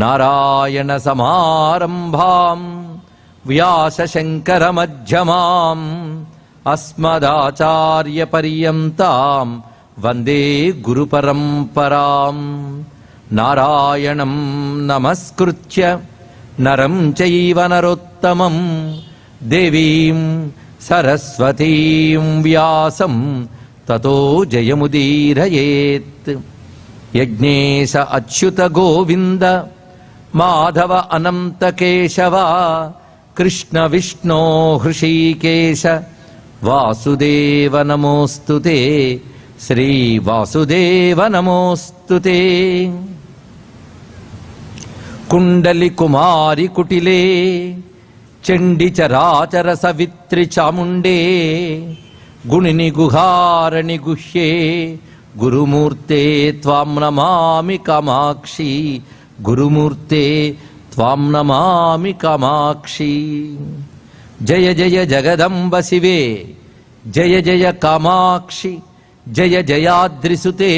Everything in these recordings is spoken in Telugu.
నారాయణ సమారంభాం వ్యాసశంకర మధ్యమాం అస్మదాచార్య పర్యంతాం వందే గురు పరంపరాం. నారాయణం నమస్కృత్య నరం చైవ నరోత్తమం దేవీం సరస్వతీం వ్యాసం తతో జయముదీరయేత్. యజ్ఞేశ అచ్యుత గోవింద మాధవ అనంత కేశవ కృష్ణ విష్ణో హృషీకేశ వాసుదేవ నమోస్తుతే. శ్రీ వాసుదేవ నమోస్తుతే. కుండలి కుమారి కుటిలే చండి చరాచర సవిత్రి చాముండే గుణిని గుహారణి గుహ్యే గురుమూర్తే త్వాం నమామి కామాక్షి. గురుమూర్తే త్వాం నమామి కామాక్షి. జయ జయ జగదంబ శివే జయ జయ కామాక్షి. జయ జయాద్రిసుతే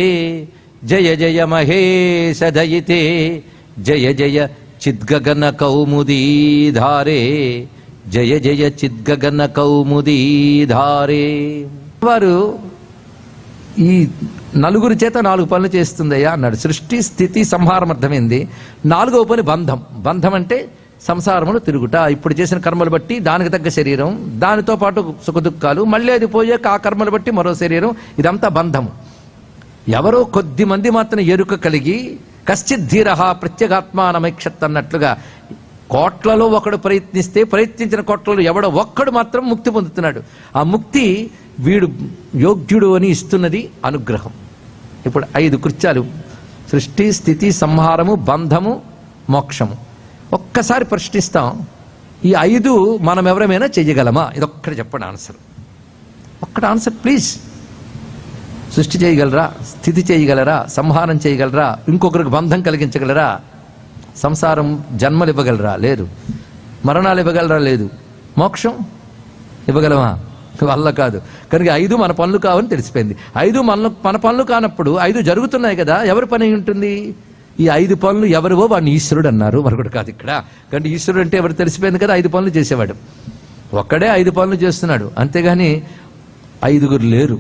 జయ జయ మహేశ దయితే. జయ జయ చిద్గగన కౌముదీధారే. జయ జయ చిద్గగన కౌముదీధారే. వారు ఈ నలుగురి చేత 4 పనులు చేస్తుందయ్యా అన్నాడు. సృష్టి స్థితి సంహారం అర్థమైంది. 4వ పని బంధం. బంధం అంటే సంసారములు తిరుగుట. ఇప్పుడు చేసిన కర్మలు బట్టి దానికి తగ్గ శరీరం, దానితో పాటు సుఖదుఖాలు, మళ్ళీ అది పోయాక ఆ కర్మలు బట్టి మరో శరీరం. ఇదంతా బంధము. ఎవరో కొద్ది మంది మాత్రం ఎరుక కలిగి కశ్చిద్ధీర ప్రత్యేగాత్మానమైక్షత్ అన్నట్లుగా కోట్లలో ఒకడు ప్రయత్నిస్తే ప్రయత్నించిన కోట్లలో ఎవడో ఒక్కడు మాత్రం ముక్తి పొందుతున్నాడు. ఆ ముక్తి వీడు యోగ్యుడు అని ఇస్తున్నది అనుగ్రహం. ఇప్పుడు 5 కృత్యాలు: సృష్టి స్థితి సంహారము బంధము మోక్షము. ఒక్కసారి ప్రశ్నిస్తాం, ఈ 5 మనం ఎవరమైనా చెయ్యగలమా? ఇదొక్కటి చెప్పండి ఆన్సర్. ఒక్కటి ఆన్సర్ ప్లీజ్. సృష్టి చేయగలరా? స్థితి చేయగలరా? సంహారం చేయగలరా? ఇంకొకరికి బంధం కలిగించగలరా? సంసారం జన్మలు ఇవ్వగలరా? లేదు. మరణాలు ఇవ్వగలరా? లేదు. మోక్షం ఇవ్వగలమా? వల్ల కాదు. కనుక 5 మన పనులు కావని తెలిసిపోయింది. 5 మన పనులు కానప్పుడు 5 జరుగుతున్నాయి కదా, ఎవరి పని ఉంటుంది? ఈ 5 పనులు ఎవరివో వాడిని ఈశ్వరుడు అన్నారు, మరొకటి కాదు ఇక్కడ. కానీ ఈశ్వరుడు అంటే ఎవరు తెలిసిపోయింది కదా, 5 పనులు చేసేవాడు. ఒక్కడే 5 పనులు చేస్తున్నాడు, అంతేగాని 5గురు లేరు.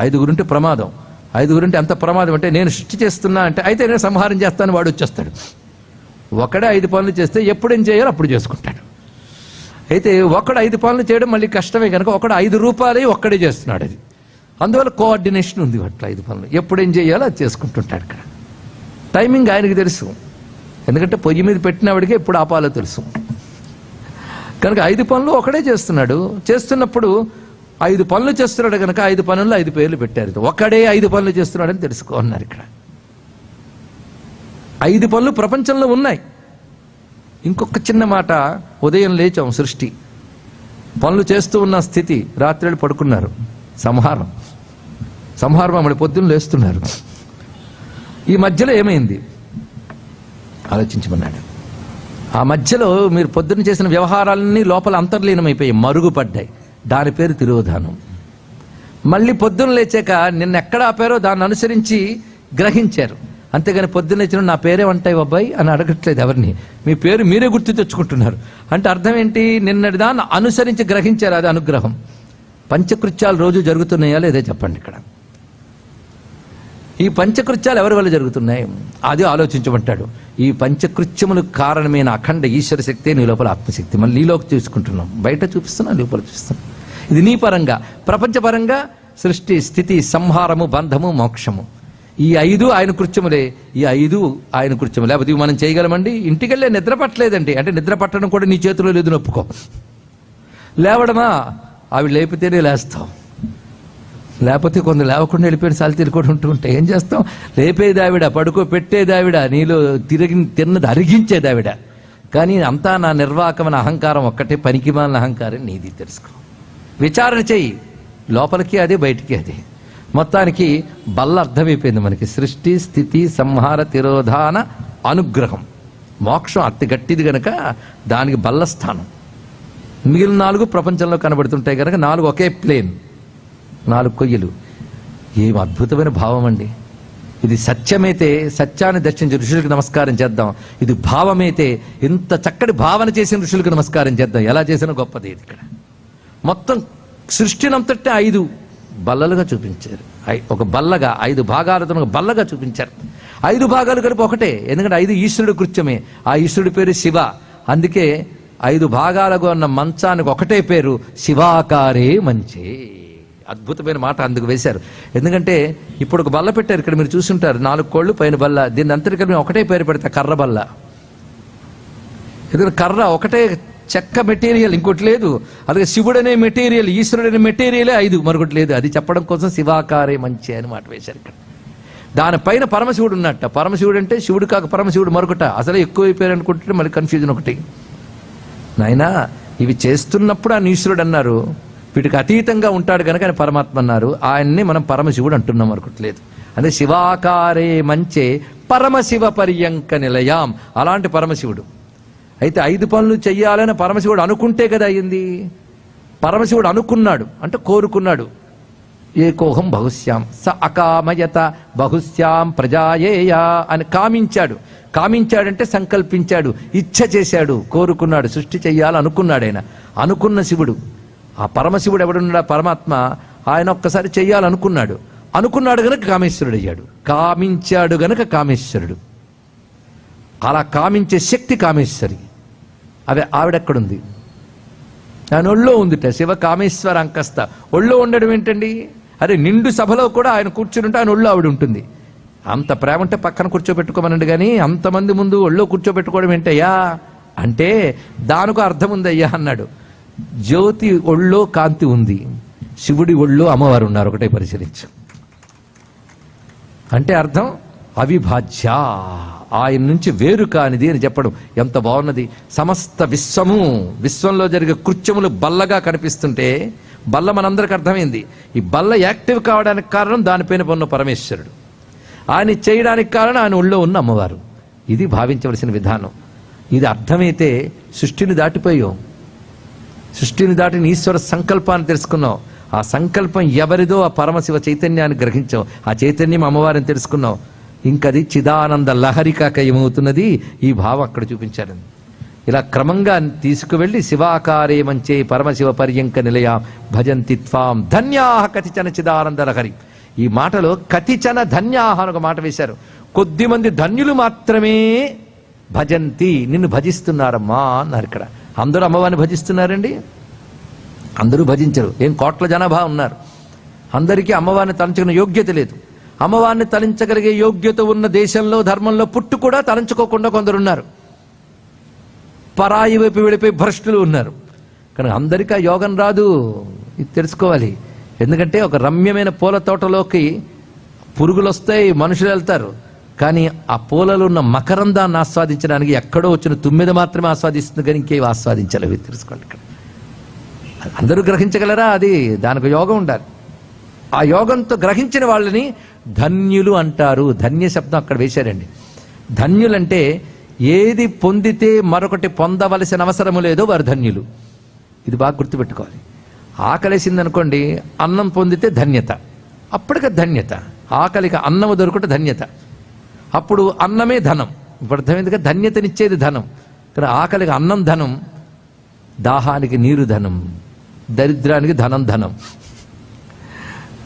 5గురు ఉంటే ప్రమాదం. 5గురు ఉంటే అంత ప్రమాదం అంటే నేను సృష్టి చేస్తున్నా అంటే అయితే నేను సంహారం చేస్తాను వాడు వచ్చేస్తాడు. ఒకడే 5 పనులు చేస్తే ఎప్పుడేం చేయాలో అప్పుడు చేసుకుంటాడు. అయితే ఒకడు 5 పనులు చేయడం మళ్ళీ కష్టమే కనుక ఒకడు 5 రూపాయలు ఒక్కడే చేస్తున్నాడు. అది అందువల్ల కోఆర్డినేషన్ ఉంది. అట్లా 5 పనులు ఎప్పుడేం చేయాలో అది చేసుకుంటుంటాడు. ఇక్కడ టైమింగ్ ఆయనకి తెలుసు, ఎందుకంటే పొయ్యి మీద పెట్టినవాడికి ఎప్పుడు ఆపాలో తెలుసు. కనుక 5 పనులు ఒకడే చేస్తున్నాడు. చేస్తున్నప్పుడు 5 పనులు చేస్తున్నాడు కనుక 5 పనుల్లో 5 పేర్లు పెట్టారు. ఒకడే 5 పనులు చేస్తున్నాడని తెలుసుకో అన్నారు ఇక్కడ. 5 పనులు ప్రపంచంలో ఉన్నాయి. ఇంకొక చిన్న మాట, ఉదయం లేచాం, సృష్టి పనులు చేస్తూ ఉన్న స్థితి, రాత్రి పడుకున్నారు, సంహారం. మళ్ళీ పొద్దున్న లేస్తున్నారు. ఈ మధ్యలో ఏమైంది ఆలోచించమన్నాడు. ఆ మధ్యలో మీరు పొద్దున్న చేసిన వ్యవహారాలన్నీ లోపల అంతర్లీనమైపోయాయి, మరుగుపడ్డాయి. దాని పేరు తిరోధానం. మళ్ళీ పొద్దున్న లేచాక నిన్న ఎక్కడ ఆపారో దాన్ని అనుసరించి గ్రహించారు. అంతేగాని పొద్దున్న లేచిన నా పేరేమంటాయి అబ్బాయి అని అడగట్లేదు ఎవరిని. మీ పేరు మీరే గుర్తు తెచ్చుకుంటున్నారు. అంటే అర్థం ఏంటి? నిన్నటి దాన్ని అనుసరించి గ్రహించారు, అది అనుగ్రహం. పంచకృత్యాలు రోజు జరుగుతున్నాయా లేదే చెప్పండి ఇక్కడ. ఈ పంచకృత్యాలు ఎవరి వల్ల జరుగుతున్నాయి అది ఆలోచించమంటాడు. ఈ పంచకృత్యములకు కారణమైన అఖండ ఈశ్వర శక్తి నీ లోపల ఆత్మశక్తి. మళ్ళీ నీలోకి చూసుకుంటున్నాం, బయట చూపిస్తున్నాం, లోపల చూపిస్తున్నాం. ఇది నీ పరంగా. ప్రపంచపరంగా సృష్టి స్థితి సంహారము బంధము మోక్షము. ఈ 5 ఆయన కృత్యములే. ఈ 5 ఆయన కృత్యములే. లేకపోతే మనం చేయగలమండి? ఇంటికెళ్ళే నిద్ర పట్టలేదండి అంటే నిద్ర పట్టడం కూడా నీ చేతిలో లేదు, నొప్పుకో. లేవడమా? అవి లేపితేనే లేస్తాం, లేకపోతే కొందరు లేవకుండా వెళ్ళిపోయిన సాలితీరు కూడా ఉంటూ ఏం చేస్తాం? లేపేది ఆవిడ, పడుకో పెట్టేది ఆవిడ, నీలో తిన్నది అరిగించేది ఆవిడ. కానీ అంతా నా నిర్వాహకమైన అహంకారం ఒక్కటే, పనికిమాలిన అహంకారం నీది. తెలుసుకో, విచారణ చెయ్యి. లోపలికి అదే, బయటికి అదే. మొత్తానికి బల్ల అర్థమైపోయింది మనకి. సృష్టి స్థితి సంహార తిరోధాన అనుగ్రహం. మోక్షం అతి గట్టిది గనక దానికి బల్ల స్థానం. మిగిలిన 4 ప్రపంచంలో కనబడుతుంటాయి కనుక 4 ఒకే ప్లేన్, 4 కొయ్యలు. ఏం అద్భుతమైన భావం అండి. ఇది సత్యమైతే సత్యాన్ని దర్శించి ఋషులకు నమస్కారం చేద్దాం. ఇది భావమైతే ఇంత చక్కటి భావన చేసిన ఋషులకు నమస్కారం చేద్దాం. ఎలా చేసినా గొప్పది. ఇది ఇక్కడ మొత్తం సృష్టినంతటే 5 బల్లలుగా చూపించారు. ఒక బల్లగా 5 భాగాలతో ఒక బల్లగా చూపించారు. 5 భాగాలు కలిపి ఒకటే. ఎందుకంటే 5 ఈశ్వరుడు కృత్యమే. ఆ ఈశ్వరుడి పేరు శివ. అందుకే 5 భాగాలుగా ఉన్న మంచానికి ఒకటే పేరు, శివాకారే మంచే. అద్భుతమైన మాట అందుకు వేశారు. ఎందుకంటే ఇప్పుడు ఒక బల్ల పెట్టారు. ఇక్కడ మీరు చూసుంటారు, 4 కోళ్ళు పైన బల్ల. దీన్ని అంతటి కలిపి ఒకటే పేరు పెడతా, కర్ర బల్ల. ఎందుకంటే కర్ర ఒకటే చెక్క మెటీరియల్, ఇంకోటి లేదు. అలాగే శివుడు అనే మెటీరియల్, ఈశ్వరుడు అనే మెటీరియలే 5, మరొకటి లేదు. అది చెప్పడం కోసం శివాకారే మంచి అని మాట వేశారు ఇక్కడ. దానిపైన పరమశివుడు ఉన్నట్ట. పరమశివుడు అంటే శివుడు కాక పరమశివుడు మరొకట. అసలే ఎక్కువైపోయారు అనుకుంటే మళ్ళీ కన్ఫ్యూజన్ ఒకటి. నాయనా, ఇవి చేస్తున్నప్పుడు ఆయన ఈశ్వరుడు అన్నారు, వీటికి అతీతంగా ఉంటాడు కనుక ఆయన పరమాత్మ అన్నారు. ఆయన్ని మనం పరమశివుడు అంటున్నాం, మరొకటి లేదు. అదే శివాకారే మంచే పరమశివ పర్యంక నిలయాం. అలాంటి పరమశివుడు. అయితే 5 పనులు చెయ్యాలని పరమశివుడు అనుకుంటే కదా అయింది. పరమశివుడు అనుకున్నాడు అంటే కోరుకున్నాడు. ఏకోహం బహుశ్యాం స అకామయత బహుశ్యాం ప్రజాయేయా అని కామించాడు. కామించాడంటే సంకల్పించాడు, ఇచ్ఛ చేశాడు, కోరుకున్నాడు, సృష్టి చెయ్యాలనుకున్నాడు. ఆయన అనుకున్న శివుడు. ఆ పరమశివుడు ఎవడున్నాడు? పరమాత్మ. ఆయన ఒక్కసారి చెయ్యాలనుకున్నాడు. అనుకున్నాడు గనక కామేశ్వరుడు అయ్యాడు. కామించాడు గనక కామేశ్వరుడు. అలా కామించే శక్తి కామేశ్వరి. అదే ఆవిడెక్కడుంది? ఆయన ఒళ్ళో ఉందిట. శివ కామేశ్వర అంకస్త. ఒళ్ళో ఉండడం ఏంటండి? అరే నిండు సభలో కూడా ఆయన కూర్చుని ఉంటే ఆయన ఒళ్ళో ఆవిడ ఉంటుంది. అంత ప్రేమ ఉంటే పక్కన కూర్చోబెట్టుకోమనండి. కానీ అంతమంది ముందు ఒళ్ళో కూర్చోబెట్టుకోవడం ఏంటయ్యా అంటే దానికో అర్థం ఉందయ్యా అన్నాడు. జ్యోతి ఒళ్ళో కాంతి ఉంది, శివుడి ఒళ్ళో అమ్మవారు ఉన్నారు. ఒకటే పరిశీలించు. అంటే అర్థం అవిభాజ్య, ఆయన నుంచి వేరు కానిది అని చెప్పడం ఎంత బాగున్నది. సమస్త విశ్వంలో జరిగే కృత్యములు బల్లగా కనిపిస్తుంటే బల్ల మనందరికి అర్థమైంది. ఈ బల్ల యాక్టివ్ కావడానికి కారణం దానిపైన ఉన్న పరమేశ్వరుడు. ఆయన చేయడానికి కారణం ఆయన ఒళ్ళో ఉన్న అమ్మవారు. ఇది భావించవలసిన విధానం. ఇది అర్థమైతే సృష్టిని దాటిపోయాం. సృష్టిని దాటిన ఈశ్వర సంకల్పాన్ని తెలుసుకున్నాం. ఆ సంకల్పం ఎవరిదో ఆ పరమశివ చైతన్యాన్ని గ్రహించాం. ఆ చైతన్యం అమ్మవారిని తెలుసుకున్నాం. ఇంకది చిదానంద లహరి కాక ఏమవుతున్నది? ఈ భావం అక్కడ చూపించారు. ఇలా క్రమంగా తీసుకువెళ్ళి శివాకారే మంచే పరమశివ పర్యంక నిలయా భజంతి త్వాం ధన్యాహ కతిచన చిదానంద లహరి. ఈ మాటలో కతిచన ధన్యాహ అని ఒక మాట వేశారు. కొద్దిమంది ధన్యులు మాత్రమే భజంతి, నిన్ను భజిస్తున్నారమ్మా అన్నారు. ఇక్కడ అందరూ అమ్మవారిని భజిస్తున్నారండి? అందరూ భజించరు. ఏం కోట్ల జనాభా ఉన్నారు. అందరికీ అమ్మవారిని తలంచుకునే యోగ్యత లేదు. అమ్మవారిని తలంచగలిగే యోగ్యత ఉన్న దేశంలో ధర్మంలో పుట్టు కూడా తలంచుకోకుండా కొందరున్నారు. పరాయి వైపు వెళ్ళిపోయి భ్రష్టులు ఉన్నారు. కానీ అందరికీ ఆ యోగం రాదు. ఇది తెలుసుకోవాలి. ఎందుకంటే ఒక రమ్యమైన పూల తోటలోకి పురుగులు వస్తాయి, మనుషులు వెళ్తారు. కానీ ఆ పూలలో ఉన్న మకరందాన్ని ఆస్వాదించడానికి ఎక్కడో వచ్చిన తుమ్మెద మాత్రమే ఆస్వాదిస్తుంది, కానీ ఇంకేవి ఆస్వాదించాలి. తెలుసుకోండి. ఇక్కడ అందరూ గ్రహించగలరా? అది దానికి యోగం ఉండాలి. ఆ యోగంతో గ్రహించిన వాళ్ళని ధన్యులు అంటారు. ధన్య శబ్దం అక్కడ వేశారండి. ధన్యులంటే ఏది పొందితే మరొకటి పొందవలసిన అవసరము లేదో వారు ధన్యులు. ఇది బాగా గుర్తుపెట్టుకోవాలి. ఆకలేసిందనుకోండి, అన్నం పొందితే ధన్యత, అప్పటికే ధన్యత. ఆకలికి అన్నము దొరుకుట ధన్యత. అప్పుడు అన్నమే ధనం. ఇప్పుడు అర్థమైంది కదా, ధన్యతనిచ్చేది ధనం. కానీ ఆకలికి అన్నం ధనం, దాహానికి నీరు ధనం, దరిద్రానికి ధనం.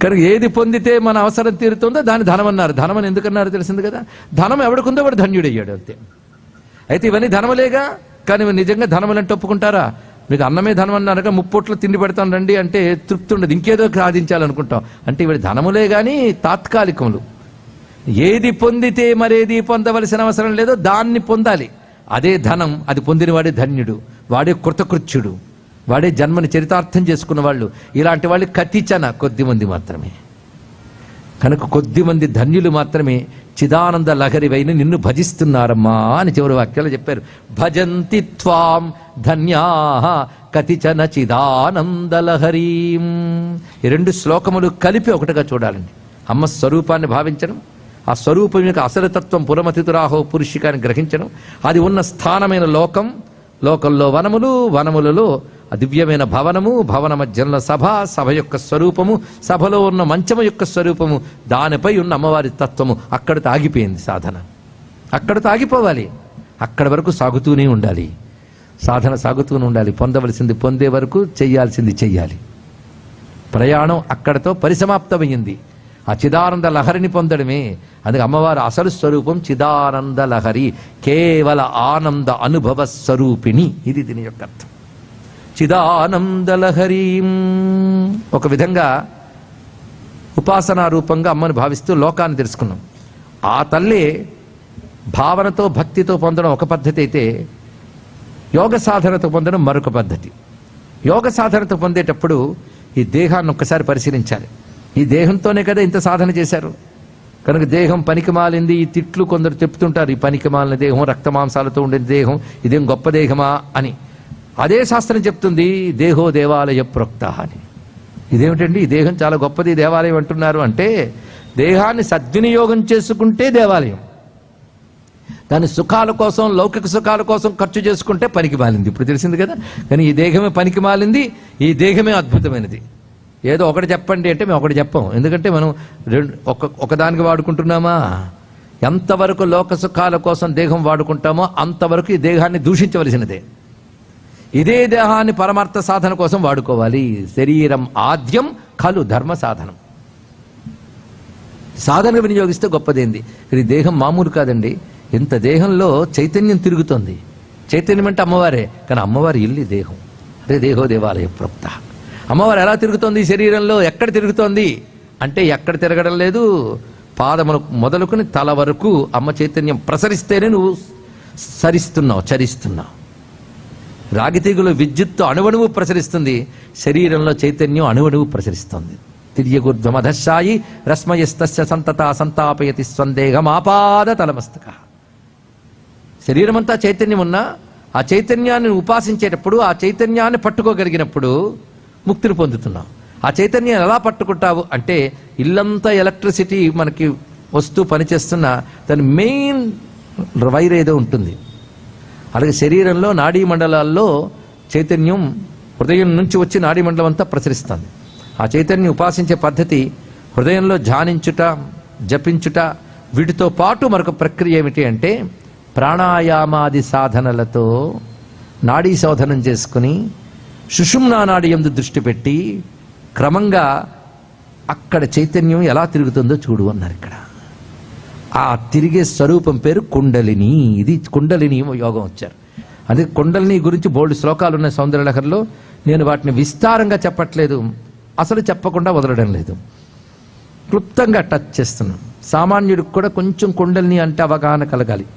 కానీ ఏది పొందితే మన అవసరం తీరుతుందో దాని ధనం అన్నారు. ధనం అని ఎందుకన్నారు తెలిసింది కదా. ధనం ఎవడికుందో వాడు ధన్యుడయ్యాడు అంతే. అయితే ఇవన్నీ ధనములేగా. కానీ నిజంగా ధనములంటే ఒప్పుకుంటారా? మీకు అన్నమే ధనం అన్నారుగా, 30 పూట్ల తిండి పెడతాను రండి అంటే తృప్తి ఉండదు, ఇంకేదో సాధించాలనుకుంటాం. అంటే ఇవి ధనములే కానీ తాత్కాలికములు. ఏది పొందితే మరేది పొందవలసిన అవసరం లేదో దాన్ని పొందాలి. అదే ధనం. అది పొందినవాడే ధన్యుడు, వాడే కృతకృత్యుడు, వాడే జన్మని చరితార్థం చేసుకున్న వాళ్ళు. ఇలాంటి వాళ్ళు కతిచన కొద్దిమంది మాత్రమే. కనుక కొద్దిమంది ధన్యులు మాత్రమే చిదానంద లహరివైన నిన్ను భజిస్తున్నారమ్మా అని చివరి వాక్యాలు చెప్పారు. భజంతి త్వాం ధన్యాః కతిచన చిదానంద లహరీం. ఈ 2 శ్లోకములు కలిపి ఒకటిగా చూడాలండి. అమ్మ స్వరూపాన్ని భావించడం, ఆ స్వరూపం యొక్క అసలతత్వం పురమతితురాహో పురుషికాన్ని గ్రహించడం, అది ఉన్న స్థానమైన లోకం, లోకంలో వనములు, వనములలో దివ్యమైన భవనము, భవన మధ్యంలో సభ, సభ యొక్క స్వరూపము, సభలో ఉన్న మంచము యొక్క స్వరూపము, దానిపై ఉన్న అమ్మవారి తత్వము. అక్కడితో ఆగిపోయింది సాధన. అక్కడితో ఆగిపోవాలి. అక్కడి వరకు సాగుతూనే ఉండాలి. సాధన సాగుతూనే ఉండాలి. పొందవలసింది పొందే వరకు చెయ్యాల్సింది చెయ్యాలి. ప్రయాణం అక్కడితో పరిసమాప్తమైంది. ఆ చిదానంద లహరిని పొందడమే. అందుకే అమ్మవారి అసలు స్వరూపం చిదానంద లహరి, కేవల ఆనంద అనుభవ స్వరూపిణి. ఇది దీని యొక్క అర్థం. చిదానంద లహరీం ఒక విధంగా ఉపాసనా రూపంగా అమ్మని భావిస్తూ లోకాన్ని తెలుసుకున్నాం. ఆ తల్లే భావనతో భక్తితో పొందడం ఒక పద్ధతి అయితే, యోగ సాధనతో పొందడం మరొక పద్ధతి. యోగ సాధనతో పొందేటప్పుడు ఈ దేహాన్ని ఒక్కసారి పరిశీలించాలి. ఈ దేహంతోనే కదా ఇంత సాధన చేశారు. కనుక దేహం పనికిమాలింది. ఈ తిట్లు కొందరు చెప్తుంటారు, ఈ పనికిమాలిన దేహం, రక్తమాంసాలతో ఉండే దేహం, ఇదేం గొప్ప దేహమా అని. అదే శాస్త్రం చెప్తుంది దేహో దేవాలయ ప్రోక్త అని. ఇదేమిటండి, ఈ దేహం చాలా గొప్పది, దేవాలయం అంటున్నారు అంటే, దేహాన్ని సద్వినియోగం చేసుకుంటే దేవాలయం. దాని సుఖాల కోసం, లౌకిక సుఖాల కోసం ఖర్చు చేసుకుంటే పనికి మాలింది. ఇప్పుడు తెలిసింది కదా. కానీ ఈ దేహమే పనికి మాలింది, ఈ దేహమే అద్భుతమైనది. ఏదో ఒకటి చెప్పండి అంటే మేము ఒకటి చెప్పాం. ఎందుకంటే మనం ఒకదానికి వాడుకుంటున్నామా? ఎంతవరకు లోక సుఖాల కోసం దేహం వాడుకుంటామో అంతవరకు ఈ దేహాన్ని దూషించవలసినదే. ఇదే దేహాన్ని పరమార్థ సాధన కోసం వాడుకోవాలి. శరీరం ఆద్యం ఖలు ధర్మ సాధనం. సాధన వినియోగిస్తే గొప్పదేంది. ఇది దేహం మామూలు కాదండి. ఇంత దేహంలో చైతన్యం తిరుగుతోంది. చైతన్యం అంటే అమ్మవారే, కానీ అమ్మవారి ఇల్లు దేహం. అదే దేహో దేవాలయ ప్రోక్త. అమ్మవారు ఎలా తిరుగుతోంది శరీరంలో? ఎక్కడ తిరుగుతోంది అంటే ఎక్కడ తిరగడం లేదు. పాదములు మొదలుకొని తల వరకు అమ్మ చైతన్యం ప్రసరిస్తేనే నువ్వు చరిస్తున్నావు. రాగితీగులు విద్యుత్తు అణువణువు ప్రసరిస్తుంది, శరీరంలో చైతన్యం అణువణువు ప్రసరిస్తుంది. తిర్యగుర్ధ్వమధశాయి రశ్మయస్తస్య సంతత సంతాపయతి స్వందేహమాపాద తలమస్తక. శరీరం అంతా చైతన్యం ఉన్నా ఆ చైతన్యాన్ని ఉపాసించేటప్పుడు, ఆ చైతన్యాన్ని పట్టుకోగలిగినప్పుడు ముక్తిని పొందుతున్నావు. ఆ చైతన్యం ఎలా పట్టుకుంటావు అంటే, ఇల్లంతా ఎలక్ట్రిసిటీ మనకి వస్తూ పనిచేస్తున్న దాని మెయిన్ వైర్ ఏదో ఉంటుంది. అలాగే శరీరంలో నాడీ మండలాల్లో చైతన్యం హృదయం నుంచి వచ్చి నాడీ మండలం అంతా ప్రసరిస్తుంది. ఆ చైతన్యం ఉపాసించే పద్ధతి హృదయంలో ధ్యానించుట, జపించుట. వీటితో పాటు మరొక ప్రక్రియ ఏమిటి అంటే, ప్రాణాయామాది సాధనలతో నాడీ శోధనం చేసుకుని సుషుమ్నా నాడి యందు దృష్టి పెట్టి క్రమంగా అక్కడ చైతన్యం ఎలా తిరుగుతుందో చూడు అన్నారు. ఇక్కడ ఆ తిరిగే స్వరూపం పేరు కుండలిని. ఇది కుండలిని యోగం వచ్చారు. అదే కుండలిని గురించి బోల్డ్ శ్లోకాలు ఉన్నాయి సౌందర్యలహరిలో. నేను వాటిని విస్తారంగా చెప్పట్లేదు, అసలు చెప్పకుండా వదలడం లేదు, క్లుప్తంగా టచ్ చేస్తున్నాం. సామాన్యుడికి కూడా కొంచెం కుండలిని అంటే అవగాహన కలగాలి.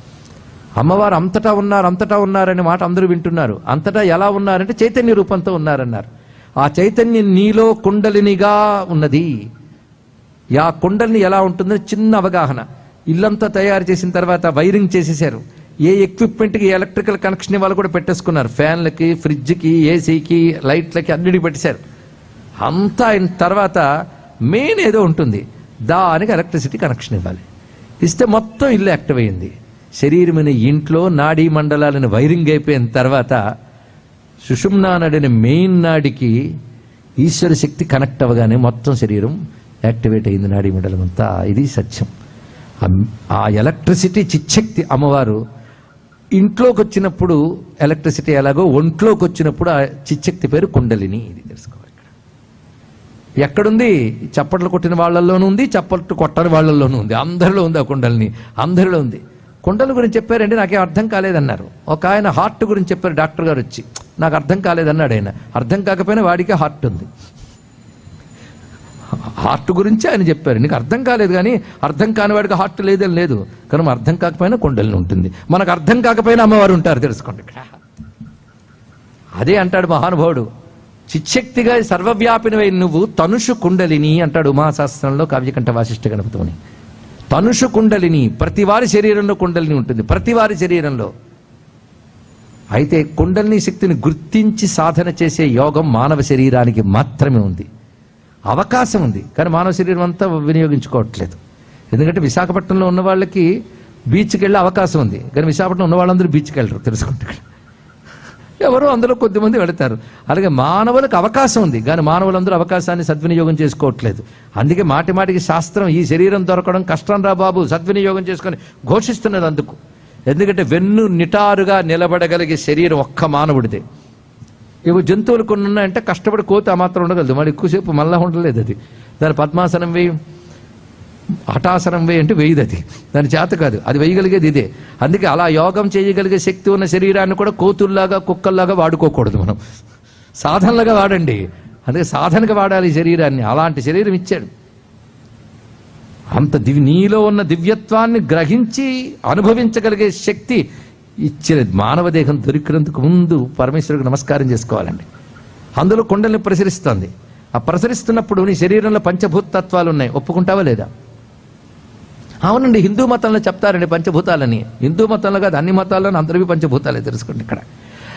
అమ్మవారు అంతటా ఉన్నారనే మాట అందరూ వింటున్నారు. అంతటా ఎలా ఉన్నారంటే చైతన్య రూపంతో ఉన్నారన్నారు. ఆ చైతన్యం నీలో కుండలినిగా ఉన్నది. ఆ కుండలిని ఎలా ఉంటుందని చిన్న అవగాహన. ఇల్లంతా తయారు చేసిన తర్వాత వైరింగ్ చేసేసారు. ఏ ఎక్విప్మెంట్కి ఎలక్ట్రికల్ కనెక్షన్ వాళ్ళు కూడా పెట్టేసుకున్నారు. ఫ్యాన్లకి, ఫ్రిడ్జ్కి, ఏసీకి, లైట్లకి అన్నిటికి పెట్టేశారు. అంతా అయిన తర్వాత మెయిన్ ఏదో ఉంటుంది, దానికి ఎలక్ట్రిసిటీ కనెక్షన్ ఇవ్వాలి. ఇస్తే మొత్తం ఇల్లు యాక్టివ్ అయింది. శరీరమైన ఇంట్లో నాడీ మండలాలను వైరింగ్ అయిపోయిన తర్వాత సుషుమ్నా నాడిని మెయిన్ నాడికి ఈశ్వర శక్తి కనెక్ట్ అవ్వగానే మొత్తం శరీరం యాక్టివేట్ అయింది, నాడీ మండలం అంతా. ఇది సత్యం. ఆ ఎలక్ట్రిసిటీ చిచ్చక్తి అమ్మవారు ఇంట్లోకి వచ్చినప్పుడు ఎలక్ట్రిసిటీ ఎలాగో ఒంట్లోకి వచ్చినప్పుడు ఆ చిచ్చక్తి పేరు కుండలిని. ఇది తెలుసుకోవాలి. ఎక్కడుంది? చప్పట్లు కొట్టిన వాళ్ళల్లోనూ ఉంది, చప్పట్లు కొట్టని వాళ్ళల్లోనూ ఉంది. అందరిలో ఉంది ఆ కుండలిని, అందరిలో ఉంది. కుండల గురించి చెప్పారంటే నాకేం అర్థం కాలేదన్నారు. ఒక ఆయన హార్ట్ గురించి చెప్పారు, డాక్టర్ గారు వచ్చి. నాకు అర్థం కాలేదన్నాడు ఆయన. అర్థం కాకపోయినా వాడికే హార్ట్ ఉంది. హార్ట్ గురించి ఆయన చెప్పారు. నీకు అర్థం కాలేదు కానీ అర్థం కాని వాడికి హార్ట్ లేదని లేదు. కానీ అర్థం కాకపోయినా కుండలిని ఉంటుంది. మనకు అర్థం కాకపోయినా అమ్మవారు ఉంటారు, తెలుసుకోండి. అదే అంటాడు మహానుభావుడు, చిచ్చక్తిగా సర్వవ్యాపినవై నువ్వు తనుషు కుండలిని అంటాడు ఉమాశాస్త్రంలో కావ్యకంఠ వాసిష్ఠ గణపతిని. తనుషు కుండలిని, ప్రతివారి శరీరంలో కుండలిని ఉంటుంది, ప్రతివారి శరీరంలో. అయితే కుండలిని శక్తిని గుర్తించి సాధన చేసే యోగం మానవ శరీరానికి మాత్రమే ఉంది. అవకాశం ఉంది, కానీ మానవ శరీరం అంతా వినియోగించుకోవట్లేదు. ఎందుకంటే విశాఖపట్నంలో ఉన్న వాళ్ళకి బీచ్కి వెళ్ళే అవకాశం ఉంది, కానీ విశాఖపట్నం ఉన్న వాళ్ళందరూ బీచ్కి వెళ్ళరు, తెలుసుకుంటే. ఎవరో అందులో కొద్దిమంది వెళతారు. అలాగే మానవులకు అవకాశం ఉంది, కానీ మానవులందరూ అవకాశాన్ని సద్వినియోగం చేసుకోవట్లేదు. అందుకే మాటి మాటికి శాస్త్రం ఈ శరీరం దొరకడం కష్టం రా బాబు, సద్వినియోగం చేసుకొని ఘోషిస్తున్నది అందుకు. ఎందుకంటే వెన్ను నిటారుగా నిలబడగలిగే శరీరం ఒక్క మానవుడిదే. ఇవి జంతువులు కొన్ని ఉన్నాయంటే కష్టపడి కోతి ఆ మాత్రం ఉండగలదు, మరి ఎక్కువసేపు మళ్ళా ఉండలేదు. అది దాని పద్మాసనం వేయి, హఠాసనం వేయి అంటే వేయదు, అది దాని చేత కాదు, అది వేయగలిగేది ఇదే. అందుకే అలా యోగం చేయగలిగే శక్తి ఉన్న శరీరాన్ని కూడా కోతుల్లాగా కుక్కల్లాగా వాడుకోకూడదు, మనం సాధనలుగా వాడండి. అందుకే సాధనగా వాడాలి ఈ శరీరాన్ని. అలాంటి శరీరం ఇచ్చాడు. అంత నీలో ఉన్న దివ్యత్వాన్ని గ్రహించి అనుభవించగలిగే శక్తి ఇచ్చిన మానవ దేహం దొరికినందుకు ముందు పరమేశ్వరుడికి నమస్కారం చేసుకోవాలండి. అందులో కుండల్ని ప్రసరిస్తుంది. ఆ ప్రసరిస్తున్నప్పుడు నీ శరీరంలో పంచభూత తత్వాలు ఉన్నాయి, ఒప్పుకుంటావా లేదా? అవునండి, హిందూ మతంలో చెప్తారండి పంచభూతాలని. హిందూ మతంలో కాదు, అన్ని మతాల్లోనూ అందరివి పంచభూతాలే, తెలుసుకోండి ఇక్కడ.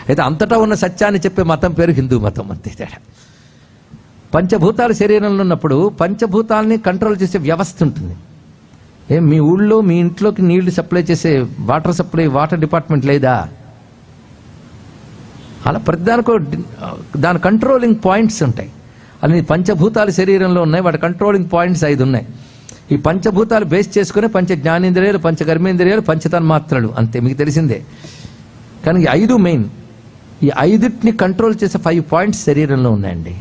అయితే అంతటా ఉన్న సత్యాన్ని చెప్పే మతం పేరు హిందూ మతం, అంతే తేడా. పంచభూతాలు శరీరంలో ఉన్నప్పుడు పంచభూతాలని కంట్రోల్ చేసే వ్యవస్థ ఉంటుంది. మీ ఊళ్ళో మీ ఇంట్లోకి నీళ్లు సప్లై చేసే వాటర్ డిపార్ట్మెంట్ లేదా? అలా ప్రతిదానికో దాని కంట్రోలింగ్ పాయింట్స్ ఉంటాయి. అన్ని పంచభూతాలు శరీరంలో ఉన్నాయి, వాటి కంట్రోలింగ్ పాయింట్స్ 5 ఉన్నాయి. ఈ పంచభూతాలు బేస్ చేసుకునే పంచ జ్ఞానేంద్రియాలు, పంచ కర్మేంద్రియాలు, పంచతన్మాత్రలు, అంతే మీకు తెలిసిందే. కానీ ఈ 5 మెయిన్. ఈ 5ని కంట్రోల్ చేసే 5 పాయింట్స్ శరీరంలో ఉన్నాయండి.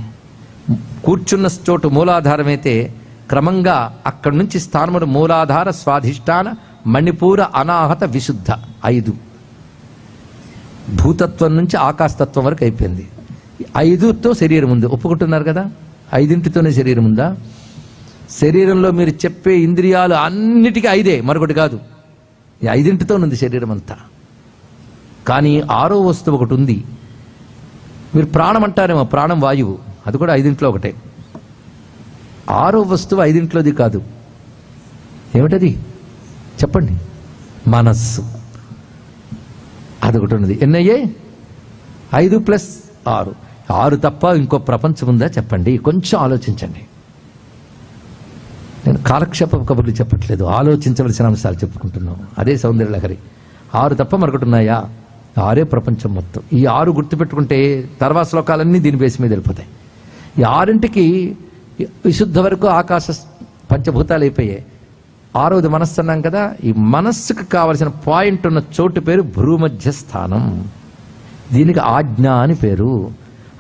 కూర్చున్న చోటు మూలాధారం అయితే క్రమంగా అక్కడి నుంచి స్థానములు మూలాధార, స్వాధిష్టాన, మణిపూర, అనాహత, విశుద్ధ 5. భూతత్వం నుంచి ఆకాశతత్వం వరకు అయిపోయింది. 5తో శరీరం ఉంది, ఒప్పుకుంటున్నారు కదా? 5ంటితోనే శరీరం ఉందా? శరీరంలో మీరు చెప్పే ఇంద్రియాలు అన్నిటికీ 5, మరొకటి కాదు. ఈ 5ంటితో ఉంది శరీరం అంతా. కానీ 6వ వస్తువు ఒకటి ఉంది. మీరు ప్రాణం అంటారేమో, ప్రాణం వాయువు, అది కూడా 5ంట్లో ఒకటే. 6వ వస్తువు 5ంట్లోది కాదు. ఏమిటది చెప్పండి? మనస్సు. అదొకటి ఉన్నది. ఎన్నయ్యే? 5 + 6. 6 తప్ప ఇంకో ప్రపంచం ఉందా చెప్పండి? కొంచెం ఆలోచించండి. నేను కాలక్షేప కబుర్లు చెప్పట్లేదు, ఆలోచించవలసిన అంశాలు చెప్పుకుంటున్నాం. అదే సౌందర్యలహరి. 6 తప్ప మరొకటి ఉన్నాయా? 6 ప్రపంచం మొత్తం. ఈ 6 గుర్తుపెట్టుకుంటే తర్వాత శ్లోకాలన్నీ దీని బేస్ మీద వెళ్ళిపోతాయి. ఈ 6ంటికి విశుద్ధ వరకు ఆకాశ పంచభూతాలు అయిపోయాయి. 6వది మనస్సు అన్నాం కదా. ఈ మనస్సుకు కావలసిన పాయింట్ ఉన్న చోటు పేరు భ్రూమధ్య స్థానం. దీనికి ఆజ్ఞ అని పేరు.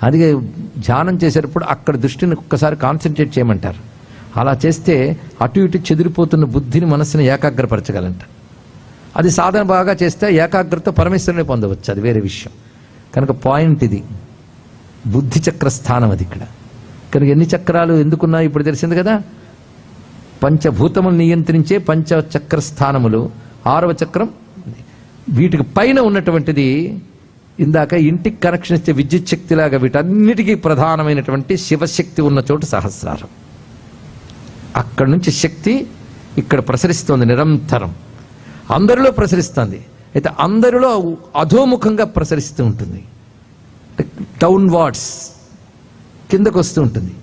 అందుకే ధ్యానం చేసేటప్పుడు అక్కడ దృష్టిని ఒక్కసారి కాన్సన్ట్రేట్ చేయమంటారు. అలా చేస్తే అటు ఇటు చెదిరిపోతున్న బుద్ధిని, మనస్సుని ఏకాగ్రపరచగలంట. అది సాధన బాగా చేస్తే ఏకాగ్రత పరమేశ్వరుని పొందవచ్చు, అది వేరే విషయం. కనుక పాయింట్ ఇది, బుద్ధి చక్ర స్థానం అది ఇక్కడ. కనుక ఎన్ని చక్రాలు ఎందుకున్నాయి ఇప్పుడు తెలిసింది కదా. పంచభూతములు నియంత్రించే పంచచక్ర స్థానములు. 6వ చక్రం వీటికి పైన ఉన్నటువంటిది ఇందాక ఇంటికి కనెక్షన్ ఇచ్చే విద్యుత్ శక్తిలాగా వీటన్నిటికీ ప్రధానమైనటువంటి శివశక్తి ఉన్న చోటు సహస్రారం. అక్కడి నుంచి శక్తి ఇక్కడ ప్రసరిస్తోంది నిరంతరం, అందరిలో ప్రసరిస్తుంది. అయితే అందరిలో అధోముఖంగా ప్రసరిస్తూ ఉంటుంది, డౌన్ వార్డ్స్, కిందకు వస్తూ ఉంటుంది.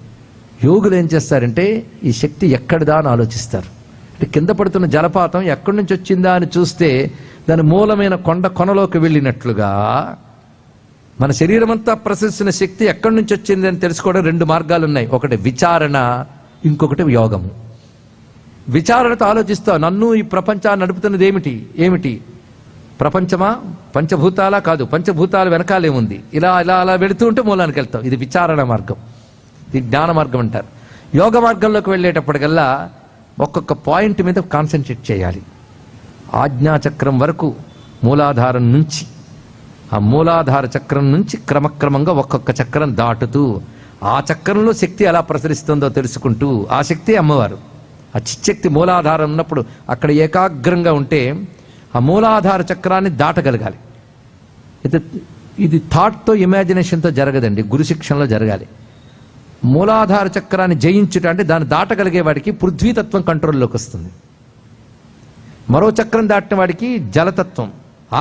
యోగులు ఏం చేస్తారంటే ఈ శక్తి ఎక్కడిదా అని ఆలోచిస్తారు. అంటే కింద పడుతున్న జలపాతం ఎక్కడి నుంచి వచ్చిందా అని చూస్తే దాని మూలమైన కొండ కొనలోకి వెళ్ళినట్లుగా మన శరీరం అంతా ప్రసరిస్తున్న శక్తి ఎక్కడి నుంచి వచ్చింది అని తెలుసుకోవడం 2 మార్గాలు ఉన్నాయి. ఒకటి విచారణ, ఇంకొకటి యోగము. విచారణతో ఆలోచిస్తావు, నన్ను ఈ ప్రపంచాన్ని నడుపుతున్నది ఏమిటి? ప్రపంచమా? పంచభూతాలా? కాదు, పంచభూతాల వెనకాలేముంది? ఇలా ఇలా అలా వెళుతూ ఉంటే మూలానికి వెళ్తావు. ఇది విచారణ మార్గం, ఇది జ్ఞాన మార్గం అంటారు. యోగ మార్గంలోకి వెళ్ళేటప్పటికల్లా ఒక్కొక్క పాయింట్ మీద కాన్సన్ట్రేట్ చేయాలి. ఆజ్ఞాచక్రం వరకు మూలాధారం నుంచి, ఆ మూలాధార చక్రం నుంచి క్రమక్రమంగా ఒక్కొక్క చక్రం దాటుతూ ఆ చక్రంలో శక్తి ఎలా ప్రసరిస్తుందో తెలుసుకుంటూ, ఆ శక్తి అమ్మవారు. ఆ చిచ్చక్తి మూలాధారం ఉన్నప్పుడు అక్కడ ఏకాగ్రంగా ఉంటే ఆ మూలాధార చక్రాన్ని దాటగలగాలి. అయితే ఇది థాట్తో, ఇమాజినేషన్తో జరగదండి, గురు శిక్షణలో జరగాలి. మూలాధార చక్రాన్ని జయించుట అంటే దాన్ని దాటగలిగే వాడికి పృథ్వీతత్వం కంట్రోల్లోకి వస్తుంది. మరో చక్రం దాటిన వాడికి జలతత్వం,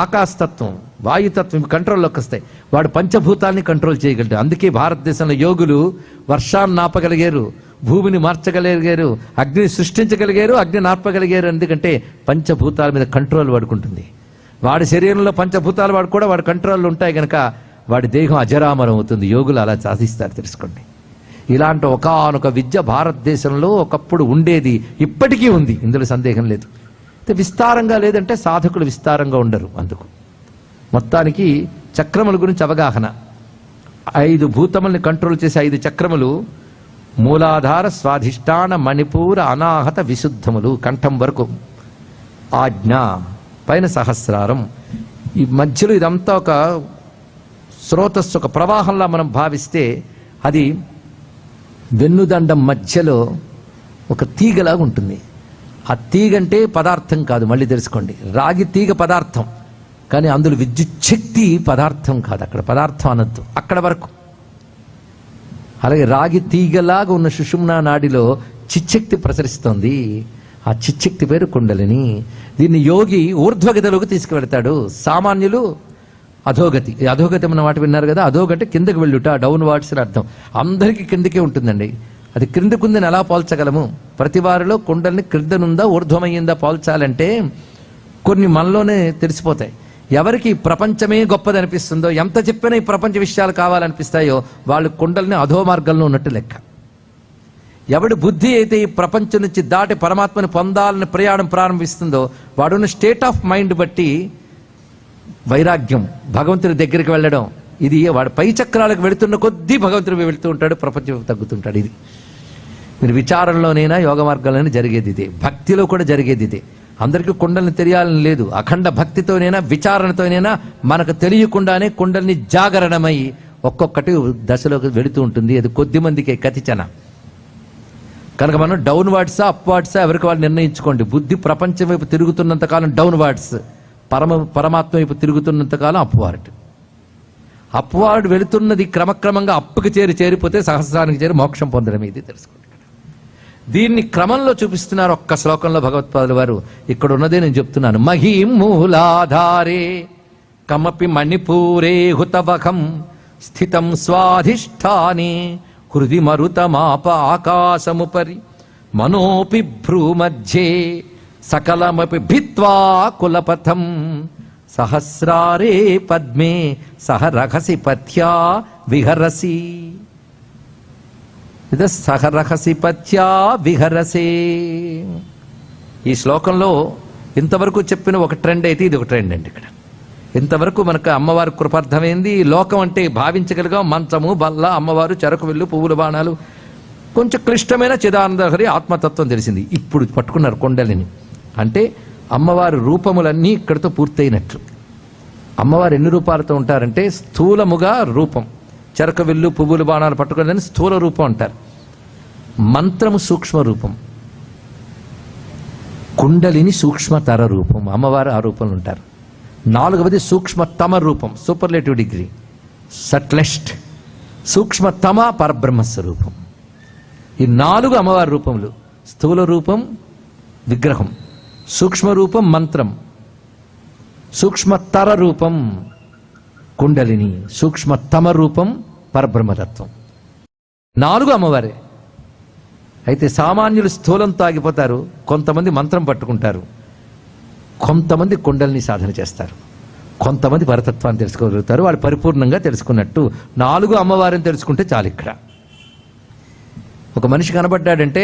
ఆకాశతత్వం, వాయుతత్వం కంట్రోల్లోకి వస్తాయి. వాడు పంచభూతాల్ని కంట్రోల్ చేయగలడు. అందుకే భారతదేశంలో యోగులు వర్షాన్ని నాపగలిగారు, భూమిని మార్చగలిగారు, అగ్నిని సృష్టించగలిగారు, అగ్ని నార్పగలిగారు. ఎందుకంటే పంచభూతాల మీద కంట్రోల్ వాడుకుంటుంది. వాడి శరీరంలో పంచభూతాలు వాడు కంట్రోల్లో ఉంటాయి కనుక వాడి దేహం అజరామరం అవుతుంది. యోగులు అలా సాధిస్తారు, తెలుసుకోండి. ఇలాంటి ఒకానొక విద్య భారతదేశంలో ఒకప్పుడు ఉండేది, ఇప్పటికీ ఉంది, ఇందులో సందేహం లేదు. విస్తారంగా లేదంటే సాధకులు విస్తారంగా ఉండరు. అందుకు మొత్తానికి చక్రముల గురించి అవగాహన. 5 భూతముల్ని కంట్రోల్ చేసే 5 చక్రములు: మూలాధార, స్వాధిష్టాన, మణిపూర, అనాహత, విశుద్ధములు. కంఠం వరకు ఆజ్ఞ, పైన సహస్రారం. ఈ మధ్యలో ఇదంతా ఒక స్రోతస్సు, ఒక ప్రవాహంలా మనం భావిస్తే అది వెన్నుదండం మధ్యలో ఒక తీగలాగా ఉంటుంది. ఆ తీగ అంటే పదార్థం కాదు, మళ్ళీ తెలుసుకోండి. రాగి తీగ పదార్థం, కానీ అందులో విద్యుత్ శక్తి పదార్థం కాదు. అక్కడ పదార్థం అనద్దు, అక్కడ వరకు. అలాగే రాగి తీగలాగా ఉన్న సుషుమ్నా నాడిలో చిచ్చక్తి ప్రసరిస్తోంది. ఆ చిచ్చక్తి పేరు కుండలిని. దీన్ని యోగి ఊర్ధ్వగతిలోకి తీసుకువెడతాడు, సామాన్యులు అధోగతి. అధోగతి అన్న మాట విన్నారు కదా, అధోగతి కిందకి వెళ్ళుట, డౌన్ వార్డ్స్ అని అర్థం. అందరికీ కిందకే ఉంటుందండి. అది క్రిందకుందని ఎలా పోల్చగలము? ప్రతి వారిలో కుండలిని క్రిందనుందా ఊర్ధ్వమయ్యిందా పోల్చాలంటే కొన్ని మనలోనే తెలిసిపోతాయి. ఎవరికి ప్రపంచమే గొప్పది అనిపిస్తుందో, ఎంత చెప్పినా ఈ ప్రపంచ విషయాలు కావాలనిపిస్తాయో, వాళ్ళు కుండలిని అధో మార్గంలో ఉన్నట్టు లెక్క. ఎవడి బుద్ధి అయితే ఈ ప్రపంచం నుంచి దాటి పరమాత్మని పొందాలని ప్రయాణం ప్రారంభిస్తుందో, వాడున్న స్టేట్ ఆఫ్ మైండ్ బట్టి వైరాగ్యం, భగవంతుని దగ్గరికి వెళ్ళడం, ఇది వాడు పై చక్రాలకు వెళుతున్న కొద్దీ భగవంతుడికి వెళుతూ ఉంటాడు, ప్రపంచం తగ్గుతుంటాడు. ఇది మీరు విచారంలోనైనా యోగ మార్గంలోనే జరిగేది ఇదే, భక్తిలో కూడా జరిగేది ఇదే. అందరికీ కుండల్ని తెలియాలని లేదు. అఖండ భక్తితోనైనా విచారణతోనైనా మనకు తెలియకుండానే కుండల్ని జాగరణమై ఒక్కొక్కటి దశలోకి వెళుతూ ఉంటుంది. అది కొద్ది మందికి కతిచన. కనుక మనం డౌన్ వార్డ్సా అప్ వార్డ్సా ఎవరికి వాళ్ళు నిర్ణయించుకోండి. బుద్ధి ప్రపంచం వైపు తిరుగుతున్నంత కాలం డౌన్ వార్డ్స్, పరమాత్మ వైపు తిరుగుతున్నంత కాలం అప్వార్డ్. అప్వార్డ్ వెళుతున్నది క్రమక్రమంగా అప్పుకి చేరిపోతే సహస్రానికి చేరి మోక్షం పొందడం. ఇది తెలుసుకోండి. దీన్ని క్రమంలో చూపిస్తున్నారు ఒక్క శ్లోకంలో భగవత్పాదుల వారు. ఇక్కడ ఉన్నదే నేను చెప్తున్నాను. మహీం మూలాధారే కమపి మణిపూరే హుతవకం స్థితం స్వాధిష్టానే హృది మరుతమాప ఆకాశముపరి మనోపి భ్రూమధ్యే సకలమపి భిత్వా కులపథం సహస్రారే పద్మే సహ రహసి పథ్యా విహరసి. ఇది సహ రహసి పథ్యా విహరసే. ఈ శ్లోకంలో ఇంతవరకు చెప్పిన ఒక ట్రెండ్ అయితే ఇది ఒక ట్రెండ్ అండి. ఇక్కడ ఇంతవరకు మనకు అమ్మవారి కృపార్థమైంది. లోకం అంటే భావించగలిగా మంచము, బల్ల, అమ్మవారు, చెరకు విల్లు, పువ్వుల బాణాలు, కొంచెం క్లిష్టమైన చిదానందహరి ఆత్మతత్వం తెలిసింది. ఇప్పుడు పట్టుకున్నారు కొండలిని. అంటే అమ్మవారి రూపములన్నీ ఇక్కడితో పూర్తయినట్లు. అమ్మవారు ఎన్ని రూపాలతో ఉంటారంటే స్థూలముగా రూపం, చెరక విల్లు, పువ్వుల బాణాలు పట్టుకుని స్థూల రూపం అంటారు. మంత్రము సూక్ష్మ రూపం, కుండలిని సూక్ష్మతర రూపం. అమ్మవారు ఆ రూపంలో ఉంటారు. 4వది సూక్ష్మతమ రూపం, సూపర్లేటివ్ డిగ్రీ, సట్లెస్ట్. సూక్ష్మతమ పరబ్రహ్మస్వరూపం. ఈ 4 అమ్మవారి రూపములు. స్థూల రూపం విగ్రహం, సూక్ష్మ రూపం మంత్రం, సూక్ష్మతర రూపం కుండలిని, సూక్ష్మతమ రూపం పరబ్రహ్మతత్వం. 4 అమ్మవారే. అయితే సామాన్యులు స్థూలంతో ఆగిపోతారు, కొంతమంది మంత్రం పట్టుకుంటారు, కొంతమంది కుండలిని సాధన చేస్తారు, కొంతమంది పరతత్వాన్ని తెలుసుకోగలుగుతారు. వాళ్ళు పరిపూర్ణంగా తెలుసుకున్నట్టు. 4 అమ్మవారిని తెలుసుకుంటే చాలు. ఇక్కడ ఒక మనిషి కనబడ్డాడంటే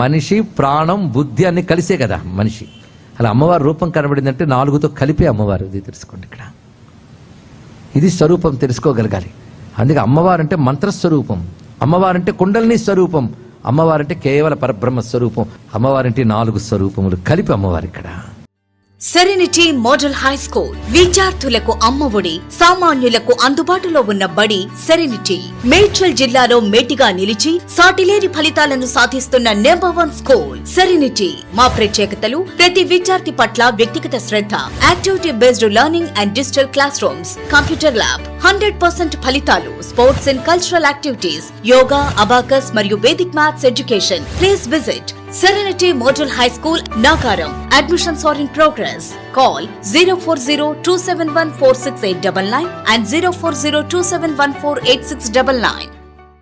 మనిషి ప్రాణం బుద్ధి అన్ని కలిసే కదా మనిషి. అలా అమ్మవారి రూపం కనబడిందంటే 4తో కలిపే అమ్మవారు. ఇది తెలుసుకోండి. ఇక్కడ ఇది స్వరూపం తెలుసుకోగలగాలి. అందుకే అమ్మవారంటే మంత్రస్వరూపం, అమ్మవారంటే కుండలిని స్వరూపం, అమ్మవారంటే కేవల పరబ్రహ్మ స్వరూపం. అమ్మవారంటే 4 స్వరూపములు కలిపి అమ్మవారు ఇక్కడ. సెరెనిటీ మోడల్ హై స్కూల్ విద్యార్థులకు అమ్మఒడి, సామాన్యులకు అందుబాటులో ఉన్న బడి సెరెనిటీ. మేడ్చల్ జిల్లాలో మేటిగా నిలిచి సాటిలేని ఫలితాలను సాధిస్తున్న నంబర్ 1 స్కూల్ సెరెనిటీ. మా ప్రత్యేకతలు: ప్రతి విద్యార్థి పట్ల వ్యక్తిగత శ్రద్ధ, activity based learning and digital classrooms, computer lab, 100% ఫలితాలు, sports and cultural activities, yoga, abacus మరియు Vedic maths education. Please visit Serenity Model High School, Nagaram. Admissions are in progress. Call 040-271-46899 and 040-271-48699.